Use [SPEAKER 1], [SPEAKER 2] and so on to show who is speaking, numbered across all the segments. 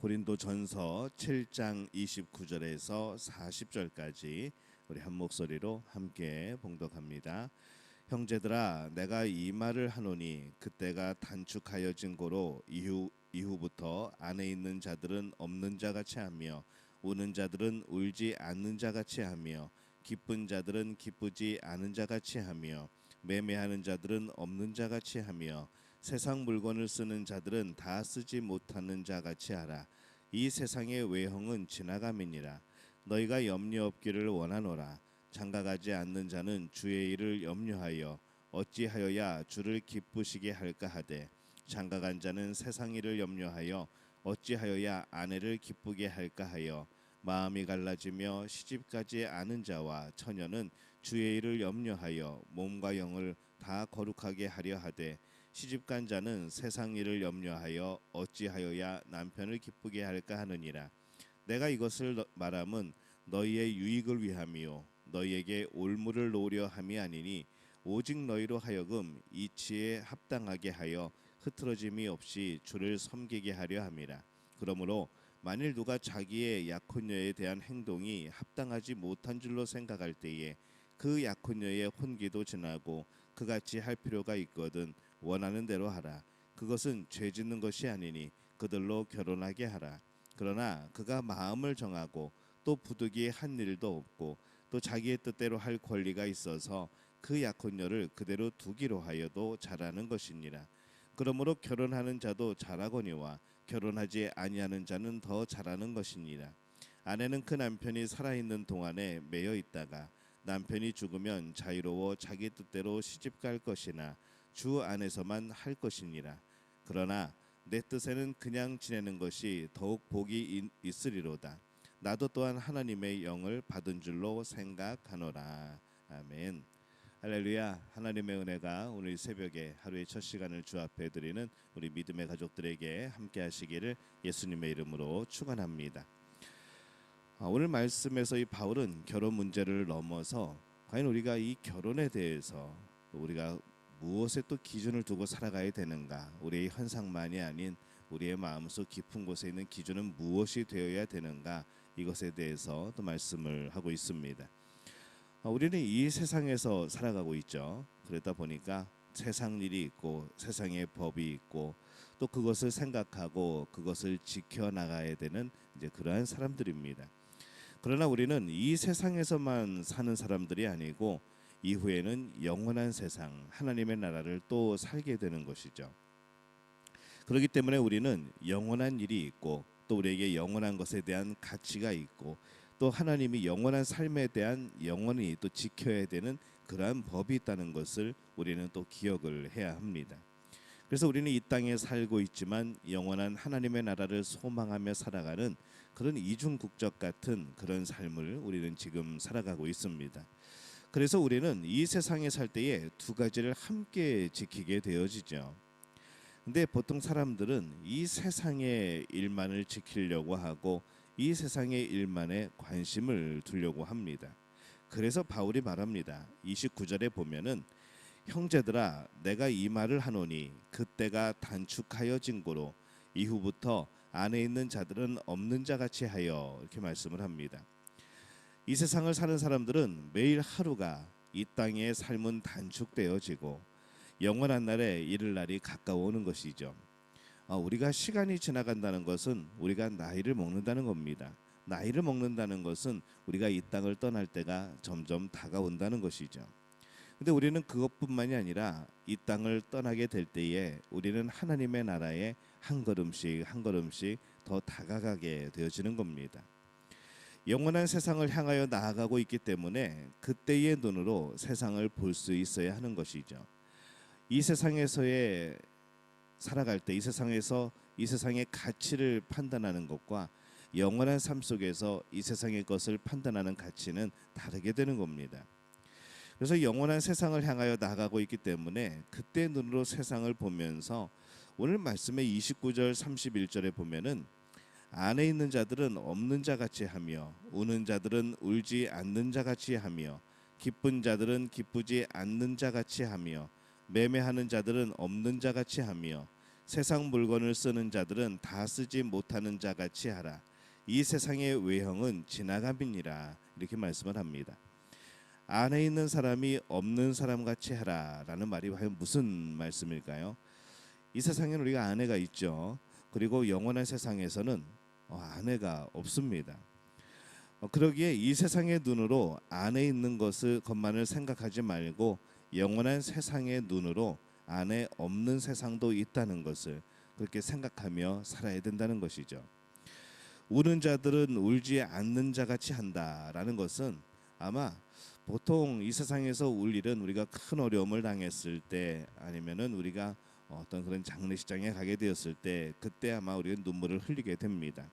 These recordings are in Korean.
[SPEAKER 1] 고린도전서 7장 29절에서 40절까지 우리 한 목소리로 함께 봉독합니다. 형제들아, 내가 이 말을 하노니 그때가 단축하여진 고로 이후부터 안에 있는 자들은 없는 자같이 하며 우는 자들은 울지 않는 자같이 하며 기쁜 자들은 기쁘지 않은 자같이 하며 매매하는 자들은 없는 자같이 하며 세상 물건을 쓰는 자들은 다 쓰지 못하는 자같이 하라. 이 세상의 외형은 지나감이니라. 너희가 염려 없기를 원하노라. 장가가지 않는 자는 주의 일을 염려하여 어찌하여야 주를 기쁘시게 할까 하되, 장가간 자는 세상 일을 염려하여 어찌하여야 아내를 기쁘게 할까 하여, 마음이 갈라지며 시집가지 않은 자와 처녀는 주의 일을 염려하여 몸과 영을 다 거룩하게 하려 하되, 시집간 자는 세상 일을 염려하여 어찌하여야 남편을 기쁘게 할까 하느니라. 내가 이것을 말함은 너희의 유익을 위함이요 너희에게 올무를 놓으려 함이 아니니, 오직 너희로 하여금 이치에 합당하게 하여 흐트러짐이 없이 주를 섬기게 하려 함이라. 그러므로 만일 누가 자기의 약혼녀에 대한 행동이 합당하지 못한 줄로 생각할 때에 그 약혼녀의 혼기도 지나고 그같이 할 필요가 있거든 원하는 대로 하라. 그것은 죄 짓는 것이 아니니 그들로 결혼하게 하라. 그러나 그가 마음을 정하고 또 부득이 한 일도 없고 또 자기의 뜻대로 할 권리가 있어서 그 약혼녀를 그대로 두기로 하여도 잘하는 것이니라. 그러므로 결혼하는 자도 잘하거니와 결혼하지 아니하는 자는 더 잘하는 것이니라. 아내는 그 남편이 살아있는 동안에 매여 있다가 남편이 죽으면 자유로워 자기 뜻대로 시집갈 것이나 주 안에서만 할 것이니라. 그러나 내 뜻에는 그냥 지내는 것이 더욱 복이 있으리로다. 나도 또한 하나님의 영을 받은 줄로 생각하노라. 아멘. 할렐루야. 하나님의 은혜가 오늘 새벽에 하루의 첫 시간을 주 앞에 드리는 우리 믿음의 가족들에게 함께 하시기를 예수님의 이름으로 축원합니다. 오늘 말씀에서 이 바울은 결혼 문제를 넘어서 과연 우리가 이 결혼에 대해서 우리가 무엇에 또 기준을 두고 살아가야 되는가, 우리의 현상만이 아닌 우리의 마음속 깊은 곳에 있는 기준은 무엇이 되어야 되는가, 이것에 대해서 또 말씀을 하고 있습니다. 우리는 이 세상에서 살아가고 있죠. 그러다 보니까 세상 일이 있고 세상의 법이 있고 또 그것을 생각하고 그것을 지켜나가야 되는 이제 그러한 사람들입니다. 그러나 우리는 이 세상에서만 사는 사람들이 아니고 이후에는 영원한 세상, 하나님의 나라를 또 살게 되는 것이죠. 그렇기 때문에 우리는 영원한 일이 있고 또 우리에게 영원한 것에 대한 가치가 있고 또 하나님이 영원한 삶에 대한 영원히 또 지켜야 되는 그러한 법이 있다는 것을 우리는 또 기억을 해야 합니다. 그래서 우리는 이 땅에 살고 있지만 영원한 하나님의 나라를 소망하며 살아가는 그런 이중국적 같은 그런 삶을 우리는 지금 살아가고 있습니다. 그래서 우리는 이 세상에 살 때에 두 가지를 함께 지키게 되어지죠. 근데 보통 사람들은 이 세상의 일만을 지키려고 하고 이 세상의 일만에 관심을 두려고 합니다. 그래서 바울이 말합니다. 29절에 보면은 형제들아, 내가 이 말을 하노니 그때가 단축하여진 고로 이후부터 안에 있는 자들은 없는 자같이 하여, 이렇게 말씀을 합니다. 이 세상을 사는 사람들은 매일 하루가 이 땅의 삶은 단축되어지고 영원한 날에 이를 날이 가까워오는 것이죠. 우리가 시간이 지나간다는 것은 우리가 나이를 먹는다는 겁니다. 나이를 먹는다는 것은 우리가 이 땅을 떠날 때가 점점 다가온다는 것이죠. 근데 우리는 그것뿐만이 아니라 이 땅을 떠나게 될 때에 우리는 하나님의 나라에 한 걸음씩 한 걸음씩 더 다가가게 되어지는 겁니다. 영원한 세상을 향하여 나아가고 있기 때문에 그때의 눈으로 세상을 볼 수 있어야 하는 것이죠. 이 세상에서의 살아갈 때 이 세상에서 이 세상의 가치를 판단하는 것과 영원한 삶 속에서 이 세상의 것을 판단하는 가치는 다르게 되는 겁니다. 그래서 영원한 세상을 향하여 나아가고 있기 때문에 그때 눈으로 세상을 보면서 오늘 말씀의 29절 31절에 보면은 안에 있는 자들은 없는 자같이 하며 우는 자들은 울지 않는 자같이 하며 기쁜 자들은 기쁘지 않는 자같이 하며 매매하는 자들은 없는 자같이 하며 세상 물건을 쓰는 자들은 다 쓰지 못하는 자 같이 하라. 이 세상의 외형은 지나감이니라. 이렇게 말씀을 합니다. 안에 있는 사람이 없는 사람 같이 하라라는 말이 과연 무슨 말씀일까요? 이 세상에는 우리가 아내가 있죠. 그리고 영원한 세상에서는 아내가 없습니다. 그러기에 이 세상의 눈으로 안에 있는 것만을 생각하지 말고 영원한 세상의 눈으로 안에 없는 세상도 있다는 것을 그렇게 생각하며 살아야 된다는 것이죠. 우는 자들은 울지 않는 자 같이 한다라는 것은 아마 보통 이 세상에서 울 일은 우리가 큰 어려움을 당했을 때 아니면은 우리가 어떤 그런 장례식장에 가게 되었을 때 그때 아마 우리가 눈물을 흘리게 됩니다.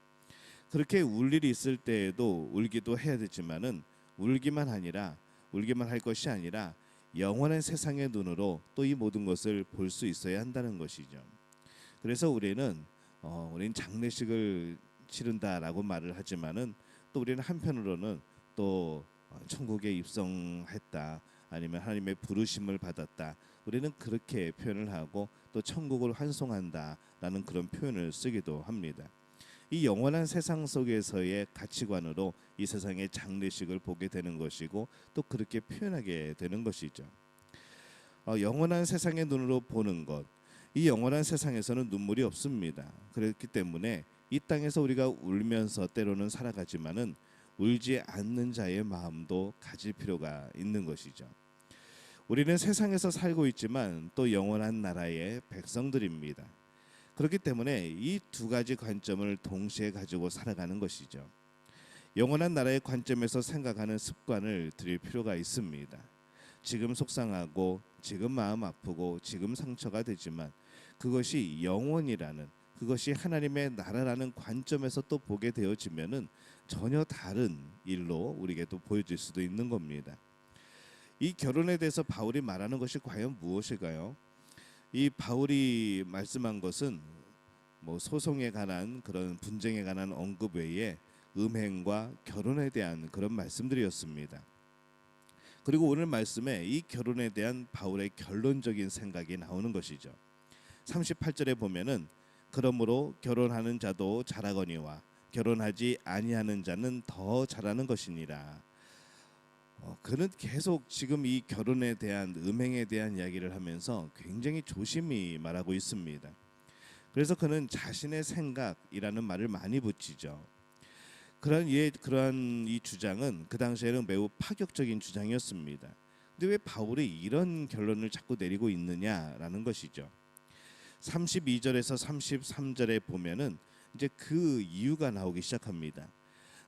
[SPEAKER 1] 그렇게 울 일이 있을 때에도 울기도 해야 되지만은 울기만 할 것이 아니라 영원한 세상의 눈으로 또 이 모든 것을 볼 수 있어야 한다는 것이죠. 그래서 우리는 장례식을 치른다라고 말을 하지만은 또 우리는 한편으로는 또 천국에 입성했다 아니면 하나님의 부르심을 받았다 우리는 그렇게 표현을 하고 또 천국을 환송한다라는 그런 표현을 쓰기도 합니다. 이 영원한 세상 속에서의 가치관으로 이 세상의 장례식을 보게 되는 것이고 또 그렇게 표현하게 되는 것이죠. 영원한 세상의 눈으로 보는 것, 이 영원한 세상에서는 눈물이 없습니다. 그렇기 때문에 이 땅에서 우리가 울면서 때로는 살아가지만은 울지 않는 자의 마음도 가질 필요가 있는 것이죠. 우리는 세상에서 살고 있지만 또 영원한 나라의 백성들입니다. 그렇기 때문에 이 두 가지 관점을 동시에 가지고 살아가는 것이죠. 영원한 나라의 관점에서 생각하는 습관을 들일 필요가 있습니다. 지금 속상하고 지금 마음 아프고 지금 상처가 되지만 그것이 영원이라는 그것이 하나님의 나라라는 관점에서 또 보게 되어지면은 전혀 다른 일로 우리에게 또 보여질 수도 있는 겁니다. 이 결혼에 대해서 바울이 말하는 것이 과연 무엇일까요? 이 바울이 말씀한 것은 소송에 관한 그런 분쟁에 관한 언급 외에 음행과 결혼에 대한 그런 말씀들이었습니다. 그리고 오늘 말씀에 이 결혼에 대한 바울의 결론적인 생각이 나오는 것이죠. 38절에 보면은 그러므로 결혼하는 자도 잘하거니와 결혼하지 아니하는 자는 더 잘하는 것이니라. 그는 계속 지금 이 결혼에 대한 음행에 대한 이야기를 하면서 굉장히 조심히 말하고 있습니다. 그래서 그는 자신의 생각이라는 말을 많이 붙이죠. 그러한 이 주장은 그 당시에는 매우 파격적인 주장이었습니다. 근데 왜 바울이 이런 결론을 자꾸 내리고 있느냐라는 것이죠. 32절에서 33절에 보면은 이제 그 이유가 나오기 시작합니다.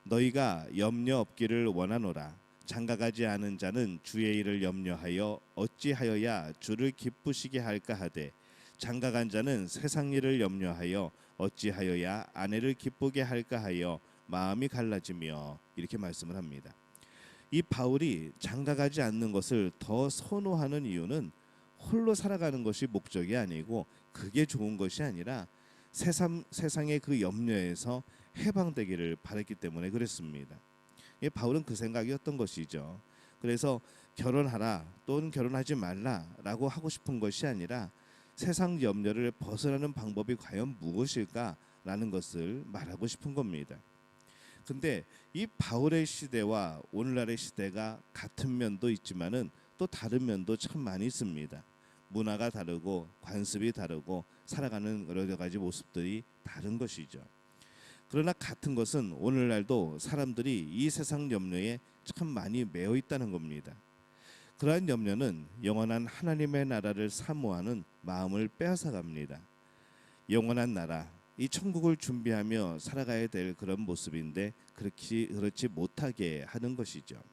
[SPEAKER 1] 너희가 염려 없기를 원하노라. 장가가지 않은 자는 주의 일을 염려하여 어찌하여야 주를 기쁘시게 할까 하되 장가간 자는 세상 일을 염려하여 어찌하여야 아내를 기쁘게 할까 하여 마음이 갈라지며 이렇게 말씀을 합니다. 이 바울이 장가가지 않는 것을 더 선호하는 이유는 홀로 살아가는 것이 목적이 아니고 그게 좋은 것이 아니라 세상의 그 염려에서 해방되기를 바랐기 때문에 그랬습니다. 바울은 그 생각이었던 것이죠. 그래서 결혼하라 또는 결혼하지 말라라고 하고 싶은 것이 아니라 세상 염려를 벗어나는 방법이 과연 무엇일까라는 것을 말하고 싶은 겁니다. 근데 이 바울의 시대와 오늘날의 시대가 같은 면도 있지만은 또 다른 면도 참 많이 있습니다. 문화가 다르고 관습이 다르고 살아가는 여러 가지 모습들이 다른 것이죠. 그러나 같은 것은 오늘날도 사람들이 이 세상 염려에 참 많이 매여 있다는 겁니다. 그러한 염려는 영원한 하나님의 나라를 사모하는 마음을 빼앗아갑니다. 영원한 나라, 이 천국을 준비하며 살아가야 될 그런 모습인데 그렇지 못하게 하는 것이죠.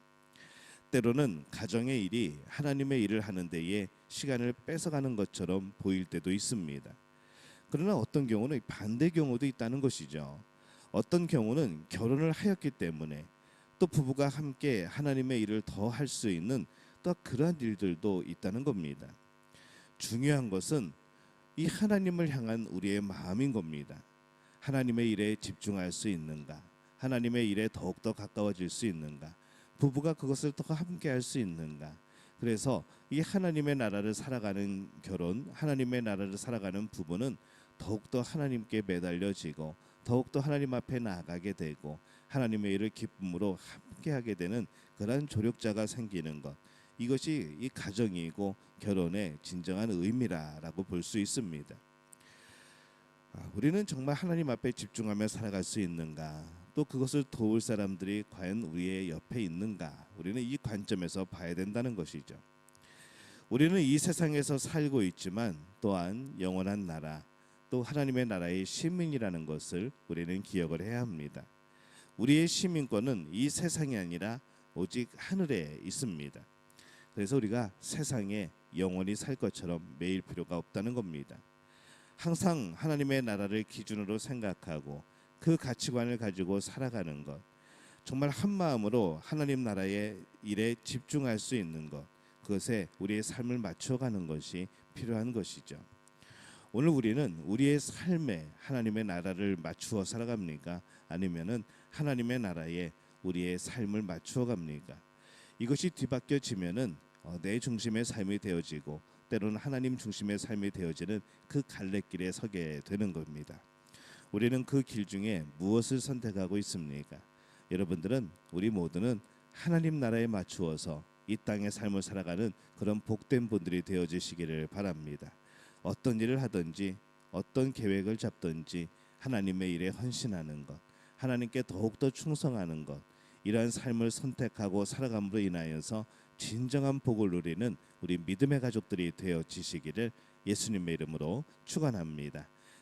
[SPEAKER 1] 때로는 가정의 일이 하나님의 일을 하는 데에 시간을 뺏어가는 것처럼 보일 때도 있습니다. 그러나 어떤 경우는 반대 경우도 있다는 것이죠. 어떤 경우는 결혼을 하였기 때문에 또 부부가 함께 하나님의 일을 더 할 수 있는 또 그러한 일들도 있다는 겁니다. 중요한 것은 이 하나님을 향한 우리의 마음인 겁니다. 하나님의 일에 집중할 수 있는가? 하나님의 일에 더욱더 가까워질 수 있는가? 부부가 그것을 더 함께 할 수 있는가? 그래서 이 하나님의 나라를 살아가는 결혼, 하나님의 나라를 살아가는 부부는 더욱더 하나님께 매달려지고 더욱더 하나님 앞에 나아가게 되고 하나님의 일을 기쁨으로 함께하게 되는 그러한 조력자가 생기는 것, 이것이 이 가정이고 결혼의 진정한 의미라고 볼 수 있습니다. 우리는 정말 하나님 앞에 집중하며 살아갈 수 있는가? 또 그것을 도울 사람들이 과연 우리의 옆에 있는가? 우리는 이 관점에서 봐야 된다는 것이죠. 우리는 이 세상에서 살고 있지만 또한 영원한 나라, 또 하나님의 나라의 시민이라는 것을 우리는 기억을 해야 합니다. 우리의 시민권은 이 세상이 아니라 오직 하늘에 있습니다. 그래서 우리가 세상에 영원히 살 것처럼 매일 필요가 없다는 겁니다. 항상 하나님의 나라를 기준으로 생각하고 그 가치관을 가지고 살아가는 것, 정말 한 마음으로 하나님 나라의 일에 집중할 수 있는 것, 그것에 우리의 삶을 맞춰가는 것이 필요한 것이죠. 오늘 우리는 우리의 삶에 하나님의 나라를 맞추어 살아갑니까? 아니면은 하나님의 나라에 우리의 삶을 맞추어 갑니까? 이것이 뒤바뀌어지면은 내 중심의 삶이 되어지고 때로는 하나님 중심의 삶이 되어지는 그 갈래길에 서게 되는 겁니다. 우리는 그 길 중에 무엇을 선택하고 있습니까? 여러분들은, 우리 모두는 하나님 나라에 맞추어서 이 땅의 삶을 살아가는 그런 복된 분들이 되어지시기를 바랍니다. 어떤 일을 하든지 어떤 계획을 잡든지 하나님의 일에 헌신하는 것, 하나님께 더욱더 충성하는 것, 이러한 삶을 선택하고 살아감으로 인하여서 진정한 복을 누리는 우리 믿음의 가족들이 되어지시기를 예수님의 이름으로 축원합니다.